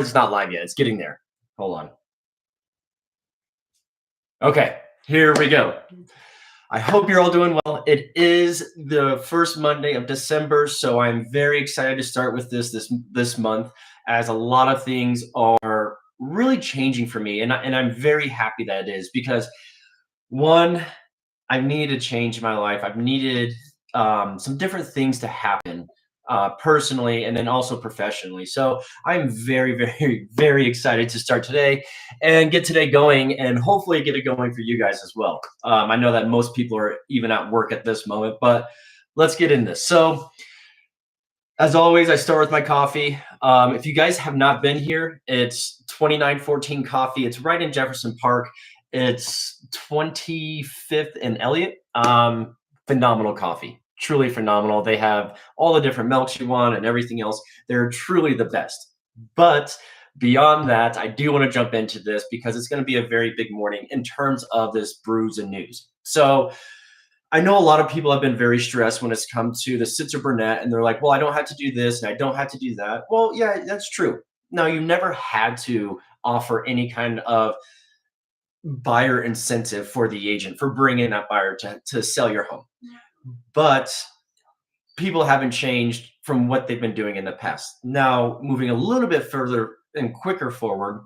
It's not live yet. It's getting there. Hold on. Okay, here we go. I hope you're all doing well. It is the first Monday of December, so I'm very excited to start with this month, as a lot of things are really changing for me, and I'm very happy that it is because one, I've needed a change in my life. I've needed some different things to happen personally and then also professionally. So I'm very, very, very excited to start today and get today going and hopefully get it going for you guys as well. I know that most people are even at work at this moment, but let's get in this. So, as always, I start with my coffee. If you guys have not been here, it's 2914 Coffee. It's right in Jefferson Park. It's 25th and Elliott. Phenomenal coffee, truly phenomenal. They have all the different milks you want and everything else. They're truly the best. But beyond that, I do want to jump into this because it's going to be a very big morning in terms of this brews and news. So, I know a lot of people have been very stressed when it's come to the Sitzer Burnett, and they're like, well, I don't have to do this and I don't have to do that. Well, yeah, that's true. Now, you never had to offer any kind of buyer incentive for the agent for bringing that buyer to sell your home. But people haven't changed from what they've been doing in the past. Now, moving a little bit further and quicker forward,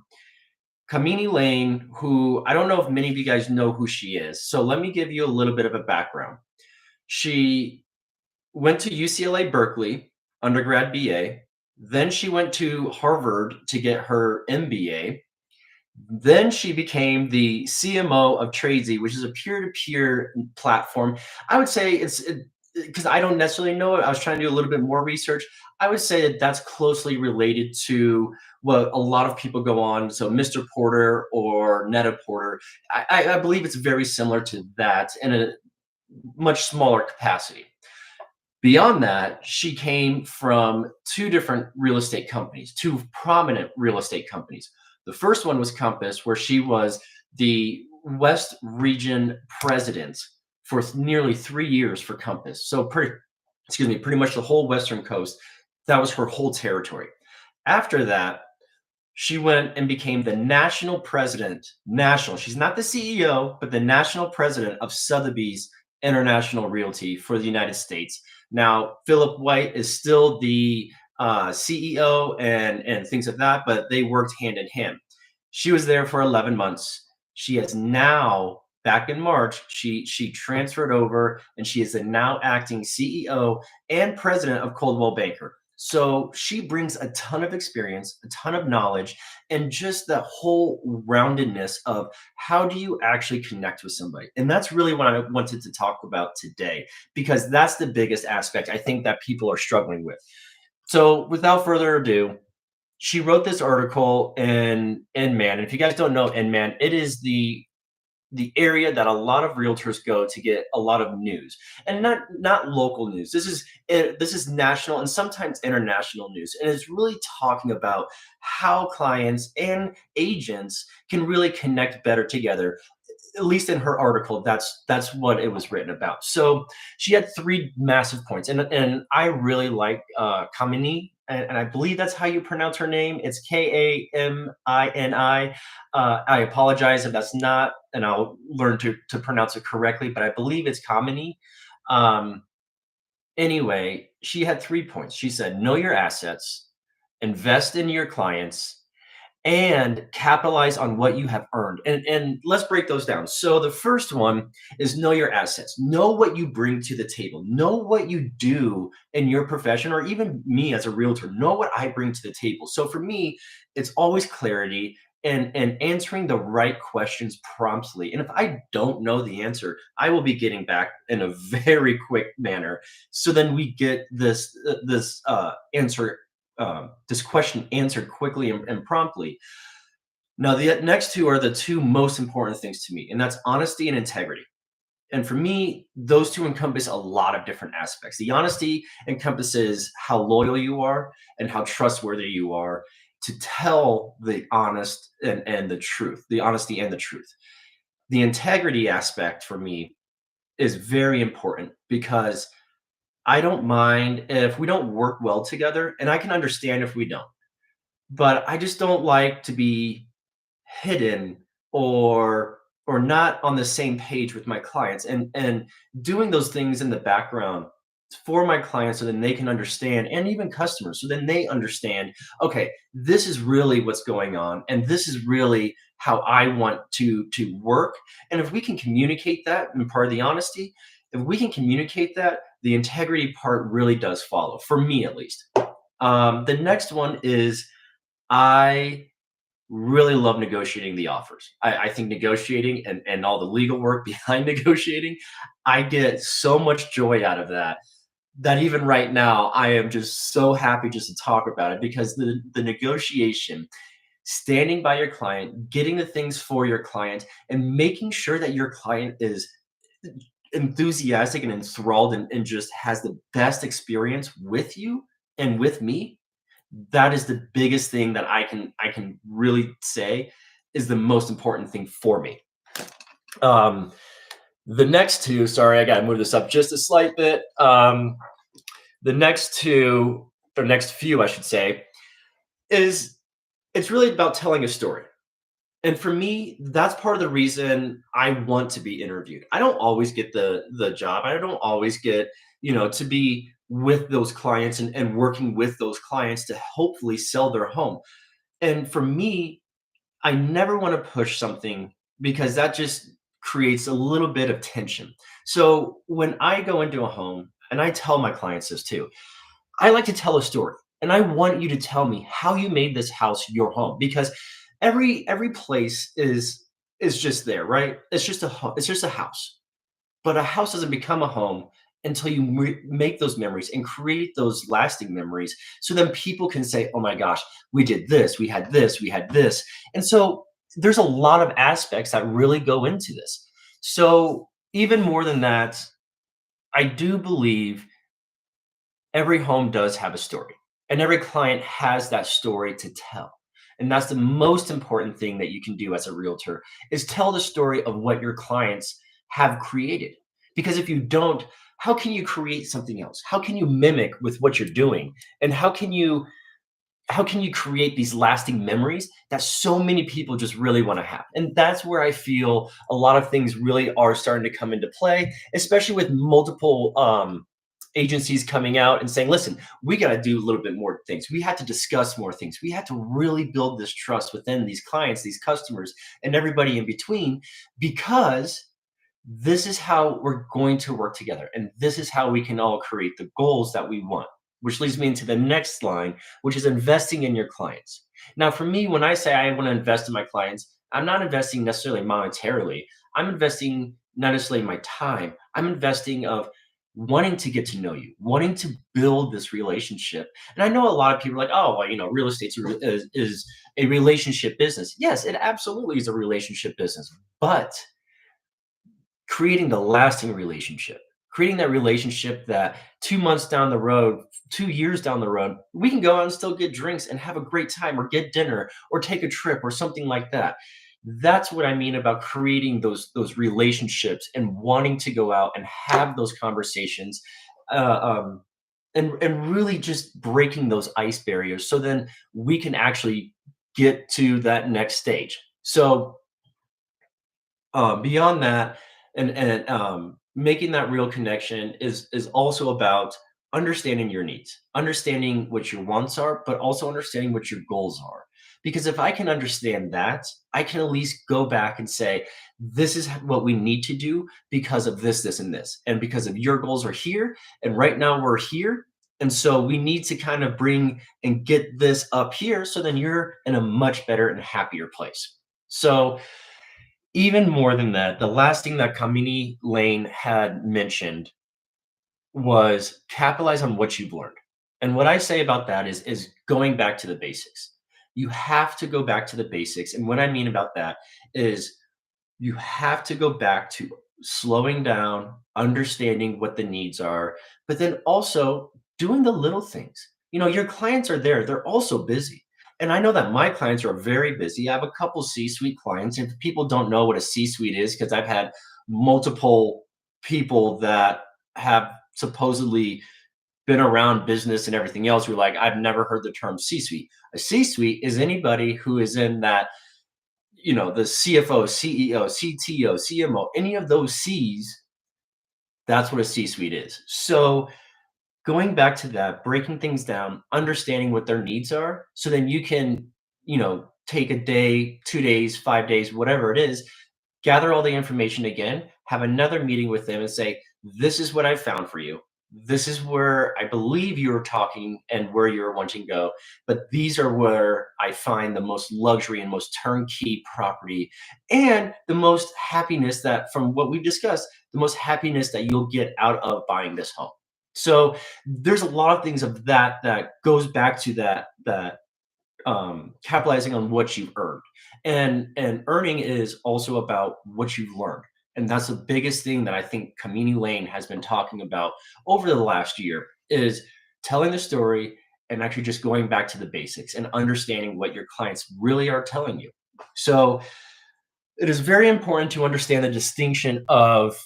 Kamini Lane, who I don't know if many of you guys know who she is. So let me give you a little bit of a background. She went to UCLA Berkeley, undergrad BA. Then she went to Harvard to get her MBA. Then she became the CMO of Tradesy, which is a peer-to-peer platform. I would say it's because I don't necessarily know it. I was trying to do a little bit more research. I would say that that's closely related to what a lot of people go on. So Mr. Porter or Netta Porter, I believe it's very similar to that in a much smaller capacity. Beyond that, she came from two different real estate companies, two prominent real estate companies. The first one was Compass, where she was the West Region president for nearly 3 years for Compass. So pretty much the whole Western coast. That was her whole territory. After that, she went and became the national president. National. She's not the CEO, but the national president of Sotheby's International Realty for the United States. Now, Philip White is still the CEO and things like that, but they worked hand in hand. She was there for 11 months. She has now, back in March, she transferred over and she is the now acting CEO and president of Coldwell Banker. So she brings a ton of experience, a ton of knowledge, and just that whole roundedness of how do you actually connect with somebody. And that's really what I wanted to talk about today, because that's the biggest aspect I think that people are struggling with. So without further ado, she wrote this article in Inman. And if you guys don't know Inman, it is the area that a lot of realtors go to get a lot of news, and not local news. This is national and sometimes international news, and it's really talking about how clients and agents can really connect better together. At least in her article, that's what it was written about. So she had three massive points, and I really like Kamini, and I believe that's how you pronounce her name. It's Kamini. I apologize if that's not, and I'll learn to pronounce it correctly, but I believe it's Kamini. Um, anyway, she had 3 points. She said, know your assets, invest in your clients, and capitalize on what you have earned. And let's break those down. So the first one is know your assets. Know what you bring to the table. Know what you do in your profession, or even me as a realtor, know what I bring to the table. So for me, it's always clarity and answering the right questions promptly. And if I don't know the answer, I will be getting back in a very quick manner. So then we get this question answered quickly and promptly. Now, the next two are the two most important things to me, and that's honesty and integrity. And for me, those two encompass a lot of different aspects. The honesty encompasses how loyal you are and how trustworthy you are to tell the honest and the truth, the honesty and the truth. The integrity aspect for me is very important because I don't mind if we don't work well together, and I can understand if we don't. but I just don't like to be hidden or not on the same page with my clients, and doing those things in the background for my clients so then they can understand, and even customers so then they understand, okay, this is really what's going on and this is really how I want to work. And if we can communicate that, and part of the honesty, if we can communicate that, the integrity part really does follow, for me at least. The next one is, I really love negotiating the offers. I think negotiating and all the legal work behind negotiating, I get so much joy out of that, that even right now, I am just so happy just to talk about it, because the negotiation, standing by your client, getting the things for your client, and making sure that your client is enthusiastic and enthralled and just has the best experience with you and with me, that is the biggest thing that I can really say is the most important thing for me. Um, the next two, sorry, I got to move this up just a slight bit. The next two, or next few, I should say, is, it's really about telling a story. And for me, that's part of the reason I want to be interviewed. I don't always get the job. I don't always get, to be with those clients and working with those clients to hopefully sell their home. And for me, I never want to push something, because that just creates a little bit of tension. So when I go into a home, and I tell my clients this too, I like to tell a story, and I want you to tell me how you made this house your home, because every place is just there, right? It's just it's just a house. But a house doesn't become a home until you make those memories and create those lasting memories. So then people can say, oh my gosh, we did this, we had this, we had this. And so there's a lot of aspects that really go into this. So, even more than that, I do believe every home does have a story, and every client has that story to tell. And that's the most important thing that you can do as a realtor, is tell the story of what your clients have created. Because if you don't, how can you create something else? How can you mimic with what you're doing? And how can you create these lasting memories that so many people just really want to have? And that's where I feel a lot of things really are starting to come into play, especially with multiple agencies coming out and saying, listen, we got to do a little bit more things. We had to discuss more things. We had to really build this trust within these clients, these customers, and everybody in between, because this is how we're going to work together. And this is how we can all create the goals that we want, which leads me into the next line, which is investing in your clients. Now, for me, when I say I want to invest in my clients, I'm not investing necessarily monetarily. I'm investing not necessarily my time. I'm investing of wanting to get to know you, wanting to build this relationship. And I know a lot of people are like, oh, well, real estate is a relationship business. Yes, it absolutely is a relationship business. But creating the lasting relationship, creating that relationship that 2 months down the road, 2 years down the road, we can go out and still get drinks and have a great time, or get dinner, or take a trip, or something like that. That's what I mean about creating those relationships and wanting to go out and have those conversations, uh, um, and really just breaking those ice barriers, so then we can actually get to that next stage. So, beyond that, and making that real connection is also about understanding your needs, understanding what your wants are, but also understanding what your goals are. Because if I can understand that, I can at least go back and say, this is what we need to do because of this, this, and this, and because of your goals are here, and right now we're here. And so we need to kind of bring and get this up here, so then you're in a much better and happier place. So, even more than that, the last thing that Kamini Lane had mentioned was capitalize on what you've learned. And what I say about that is going back to the basics. You have to go back to the basics. And what I mean about that is, you have to go back to slowing down, understanding what the needs are, but then also doing the little things. Your clients are there, they're also busy. And I know that my clients are very busy. I have a couple C-suite clients. If people don't know what a C-suite is, because I've had multiple people that have supposedly been around business and everything else, you're like, I've never heard the term C-suite. A C-suite is anybody who is in that, the CFO, CEO, CTO, CMO, any of those C's, that's what a C-suite is. So going back to that, breaking things down, understanding what their needs are, so then you can, take a day, 2 days, 5 days, whatever it is, gather all the information again, have another meeting with them and say, this is what I found for you. This is where I believe you're talking and where you're wanting to go. But these are where I find the most luxury and most turnkey property and the most happiness that, from what we've discussed, the most happiness that you'll get out of buying this home. So there's a lot of things of that goes back to that capitalizing on what you've earned. And earning is also about what you've learned. And that's the biggest thing that I think Kamini Lane has been talking about over the last year is telling the story and actually just going back to the basics and understanding what your clients really are telling you. So it is very important to understand the distinction of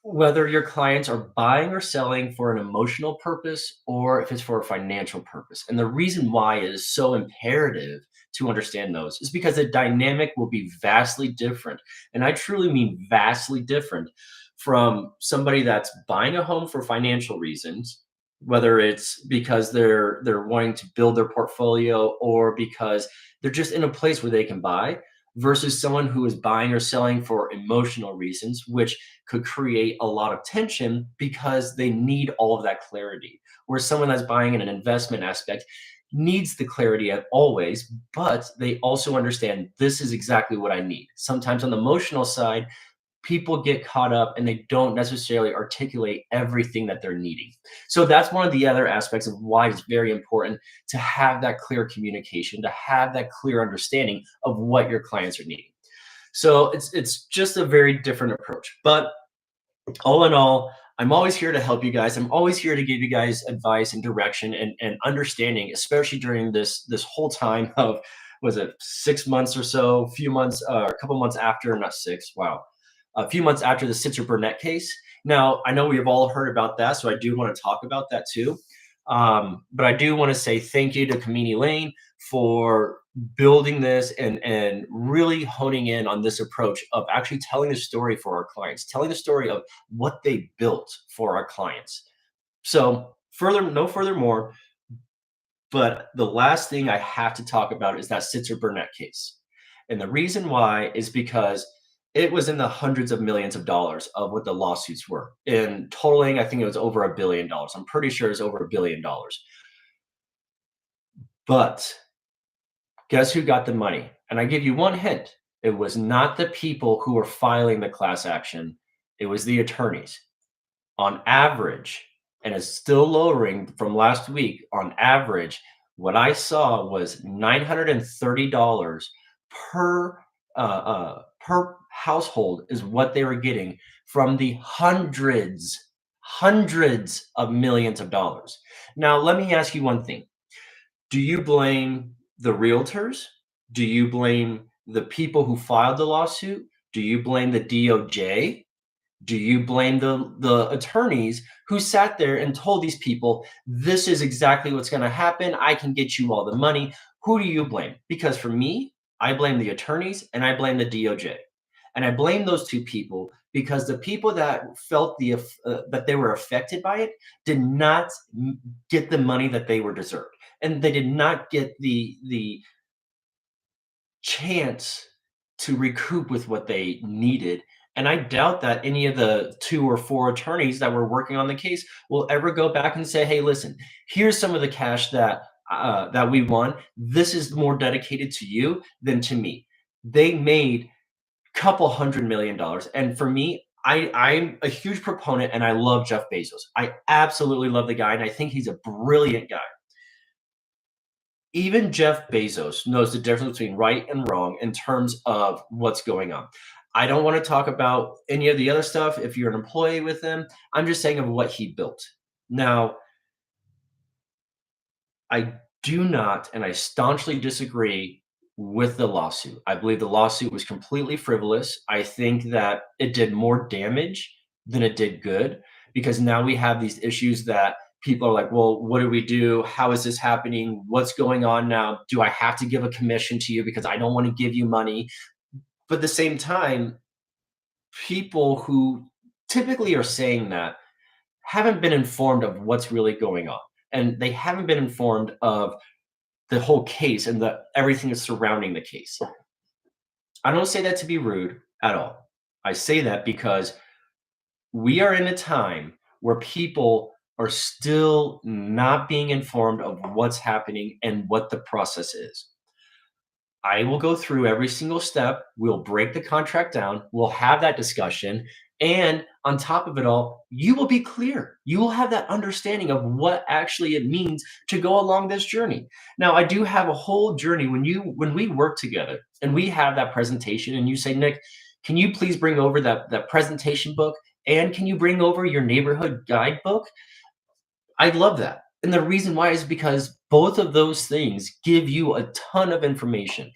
whether your clients are buying or selling for an emotional purpose or if it's for a financial purpose. And the reason why it is so imperative to understand those is because the dynamic will be vastly different. And I truly mean vastly different from somebody that's buying a home for financial reasons, whether it's because they're wanting to build their portfolio or because they're just in a place where they can buy versus someone who is buying or selling for emotional reasons, which could create a lot of tension because they need all of that clarity. Where someone that's buying in an investment aspect needs the clarity at always, but they also understand this is exactly what I need. Sometimes on the emotional side, people get caught up and they don't necessarily articulate everything that they're needing. So that's one of the other aspects of why it's very important to have that clear communication, to have that clear understanding of what your clients are needing. So it's just a very different approach. But all in all, I'm always here to help you guys. I'm always here to give you guys advice and direction and understanding, especially during this whole time of, was it 6 months or so, few months, a couple months after, not six, wow, a few months after the Sitzer Burnett case. Now, I know we've all heard about that, so I do want to talk about that too. But I do want to say thank you to Kamini Lane for building this and really honing in on this approach of actually telling the story for our clients, telling the story of what they built for our clients. So no further more, but the last thing I have to talk about is that Sitzer Burnett case. And the reason why is because it was in the hundreds of millions of dollars of what the lawsuits were. In totaling, I think it was over $1 billion. I'm pretty sure it's over $1 billion. But guess who got the money? And I give you one hint. It was not the people who were filing the class action. It was the attorneys. On average, and it's still lowering from last week, on average, what I saw was $930 per per household is what they were getting from the hundreds of millions of dollars. Now, let me ask you one thing. Do you blame the realtors? Do you blame the people who filed the lawsuit? Do you blame the DOJ? Do you blame the attorneys who sat there and told these people, this is exactly what's going to happen? I can get you all the money. Who do you blame? Because for me, I blame the attorneys and I blame the DOJ. And I blame those two people because the people that felt that they were affected by it did not get the money that they were deserved, and they did not get the chance to recoup with what they needed. And I doubt that any of the 2 or 4 attorneys that were working on the case will ever go back and say, "Hey, listen, here's some of the cash that we won. This is more dedicated to you than to me." They made couple $100 million. And for me, I'm a huge proponent and I love Jeff Bezos. I absolutely love the guy and I think he's a brilliant guy. Even Jeff Bezos knows the difference between right and wrong in terms of what's going on. I don't want to talk about any of the other stuff if you're an employee with him. I'm just saying of what he built. Now, I do not, and I staunchly disagree with the lawsuit. I believe the lawsuit was completely frivolous. I think that it did more damage than it did good because now we have these issues that people are like, well, what do we do? How is this happening? What's going on now? Do I have to give a commission to you because I don't want to give you money? But at the same time, people who typically are saying that haven't been informed of what's really going on. And they haven't been informed of the whole case and the everything that's surrounding the case. I don't say that to be rude at all. I say that because we are in a time where people are still not being informed of what's happening and what the process is. I will go through every single step. We'll break the contract down. We'll have that discussion. And on top of it all, you will be clear. You will have that understanding of what actually it means to go along this journey. Now, I do have a whole journey when we work together and we have that presentation and you say, Nick, can you please bring over that presentation book and can you bring over your neighborhood guidebook? I love that. And the reason why is because both of those things give you a ton of information.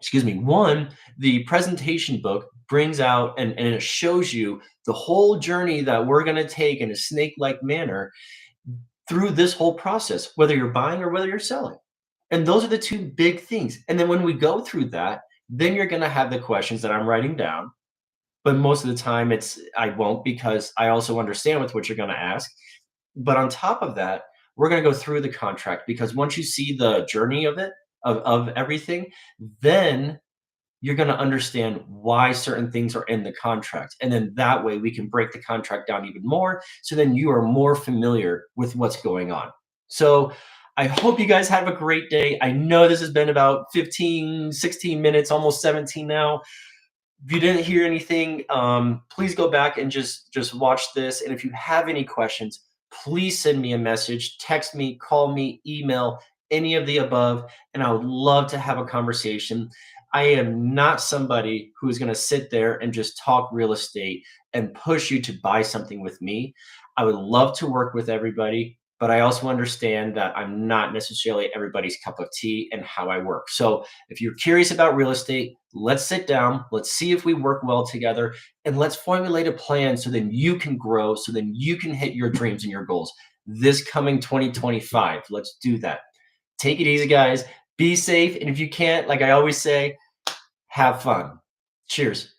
Excuse me. One, the presentation book brings out and it shows you the whole journey that we're going to take in a snake like manner through this whole process, whether you're buying or whether you're selling. And those are the two big things. And then when we go through that, then you're going to have the questions that I'm writing down. But most of the time, I won't because I also understand with what you're going to ask. But on top of that, we're going to go through the contract because once you see the journey of it, of everything, then you're going to understand why certain things are in the contract. And then that way we can break the contract down even more. So then you are more familiar with what's going on. So I hope you guys have a great day. I know this has been about 15, 16 minutes, almost 17 now. If you didn't hear anything, please go back and just watch this. And if you have any questions, please send me a message, text me, call me, email, any of the above, and I would love to have a conversation. I am not somebody who is going to sit there and just talk real estate and push you to buy something with me. I would love to work with everybody, but I also understand that I'm not necessarily everybody's cup of tea and how I work. So if you're curious about real estate, let's sit down, let's see if we work well together, and let's formulate a plan so then you can grow, so then you can hit your dreams and your goals this coming 2025. Let's do that. Take it easy, guys. Be safe. And if you can't, like I always say, have fun. Cheers.